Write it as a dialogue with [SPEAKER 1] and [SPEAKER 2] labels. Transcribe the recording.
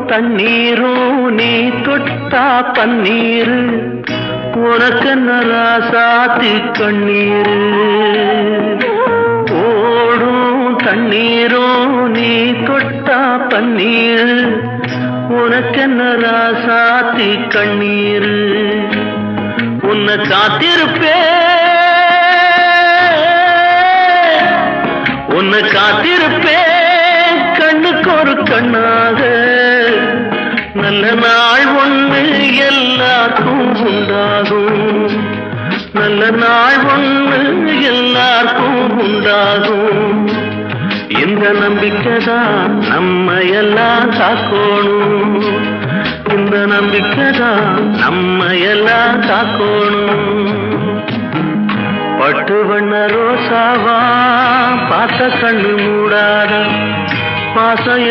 [SPEAKER 1] தண்ணீரும் நீ தொட்டா பன்னீரு உனக்கென்ன ராசாத்தி கண்ணீரு ஓடும் தண்ணீரும் நீ தொட்டா பன்னீரு உனக்கென்ன ராசாத்தி கண்ணீரு உன்னை காத்திருப்பேன் கண்ணுக்கு ஒரு கண்ணாக நல்ல நாள் ஒண்ணு எல்லாருக்கும் உண்டாகும் நல்ல நாள் ஒண்ணு எல்லாருக்கும் உண்டாகும் இந்த நம்பிக்கைதான் நம்ம எல்லாம் காக்கணும் இந்த நம்பிக்கைதான் நம்ம எல்லாம் காக்கணும் பட்டு வண்ண ரோசாவா பார்த்த கண்ணு மூடாத பாசம்